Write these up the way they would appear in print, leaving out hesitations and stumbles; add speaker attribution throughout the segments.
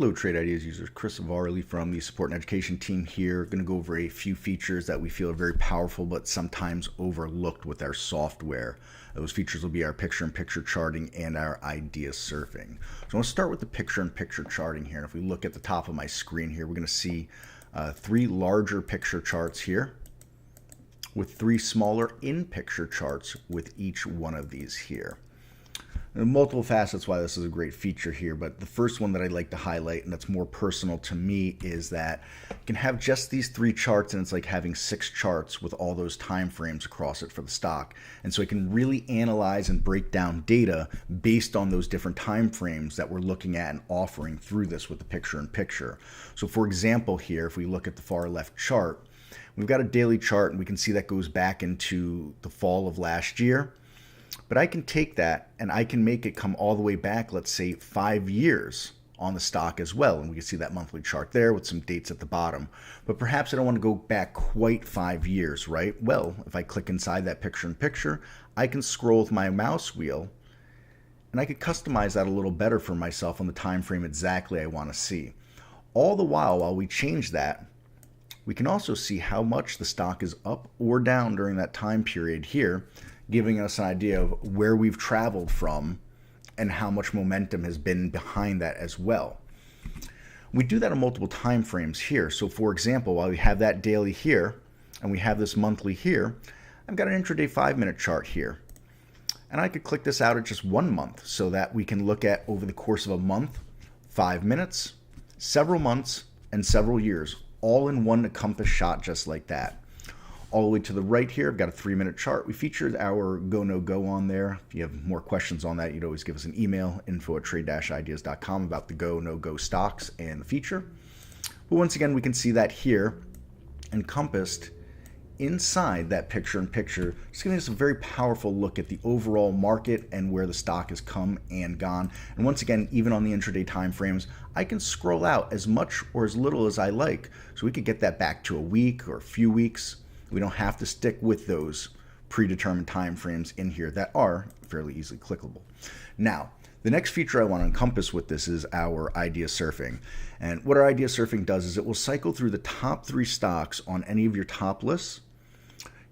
Speaker 1: Hello, Trade Ideas users. Chris Varley from the Support and Education team here. Going to go over a few features that we feel are very powerful but sometimes overlooked with our software. Those features will be our picture-in-picture charting and our idea surfing. So I want to start with the picture-in-picture charting here. And if we look at the top of my screen here, we're going to see three larger picture charts here with three smaller in-picture charts with each one of these here. And multiple facets why this is a great feature here, but the first one that I'd like to highlight, and that's more personal to me, is that you can have just these three charts and it's like having 6 charts with all those time frames across it for the stock. And so I can really analyze and break down data based on those different time frames that we're looking at and offering through this with the picture-in-picture. So for example here, if we look at the far left chart, we've got a daily chart and we can see that goes back into the fall of last year. But I can take that and I can make it come all the way back, let's say 5 years on the stock as well. And we can see that monthly chart there with some dates at the bottom. But perhaps I don't want to go back quite 5 years, right? Well, if I click inside that picture-in-picture, I can scroll with my mouse wheel and I could customize that a little better for myself on the time frame exactly I want to see. All the while we change that, we can also see how much the stock is up or down during that time period here, giving us an idea of where we've traveled from and how much momentum has been behind that as well. We do that on multiple time frames here. So for example, while we have that daily here and we have this monthly here, I've got an intraday 5-minute chart here. And I could click this out at just 1 month so that we can look at over the course of a month, 5 minutes, several months, and several years, all in one compass shot just like that. All the way to the right here, I've got a 3-minute chart. We featured our go, no go on there. If you have more questions on that, you'd always give us an email, info@trade-ideas.com, about the go, no go stocks and the feature. But once again, we can see that here encompassed inside that picture-in-picture, just giving us a very powerful look at the overall market and where the stock has come and gone. And once again, even on the intraday time frames, I can scroll out as much or as little as I like. So we could get that back to a week or a few weeks. We don't have to stick with those predetermined time frames in here that are fairly easily clickable. Now, the next feature I want to encompass with this is our idea surfing. And what our idea surfing does is it will cycle through the top 3 stocks on any of your top lists,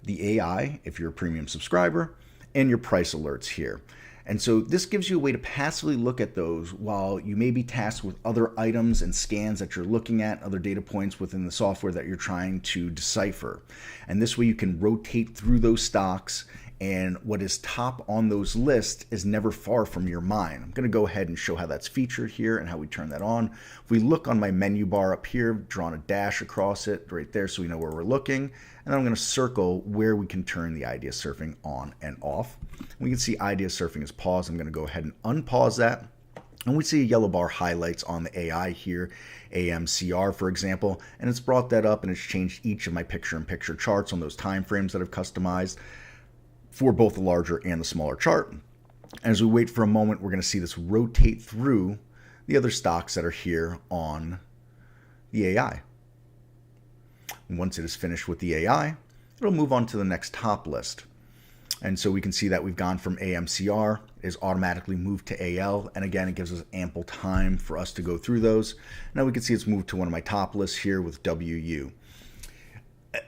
Speaker 1: the AI, if you're a premium subscriber, and your price alerts here. And so this gives you a way to passively look at those while you may be tasked with other items and scans that you're looking at, other data points within the software that you're trying to decipher. And this way you can rotate through those stocks, and what is top on those lists is never far from your mind. I'm going to go ahead and show how that's featured here and how we turn that on. If we look on my menu bar up here, I've drawn a dash across it right there so we know where we're looking. And then I'm going to circle where we can turn the idea surfing on and off. We can see idea surfing is paused. I'm going to go ahead and unpause that. And we see a yellow bar highlights on the AI here, AMCR for example, and it's brought that up and it's changed each of my picture-in-picture charts on those time frames that I've customized for both the larger and the smaller chart. And as we wait for a moment, we're going to see this rotate through the other stocks that are here on the AI. And once it is finished with the AI, it'll move on to the next top list. And so we can see that we've gone from AMCR, is automatically moved to AL, and again, it gives us ample time for us to go through those. Now we can see it's moved to one of my top lists here with WU.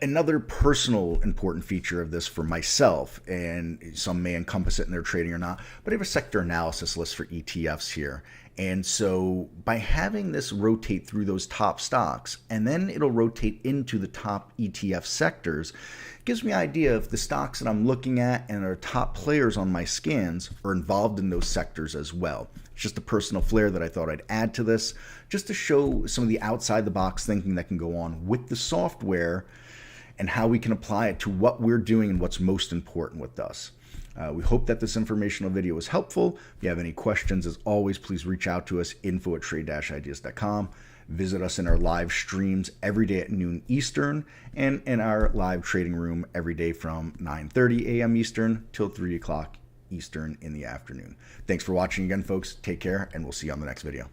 Speaker 1: Another personal important feature of this for myself, and some may encompass it in their trading or not, but I have a sector analysis list for ETFs here. And so by having this rotate through those top stocks, and then it'll rotate into the top ETF sectors, gives me an idea of the stocks that I'm looking at and are top players on my scans are involved in those sectors as well. It's just a personal flair that I thought I'd add to this, just to show some of the outside the box thinking that can go on with the software and how we can apply it to what we're doing and what's most important with us. We hope that this informational video was helpful. If you have any questions, as always, please reach out to us, info@trade-ideas.com. Visit us in our live streams every day at noon Eastern and in our live trading room every day from 9:30 a.m. Eastern till 3 o'clock Eastern in the afternoon. Thanks for watching again, folks. Take care, and we'll see you on the next video.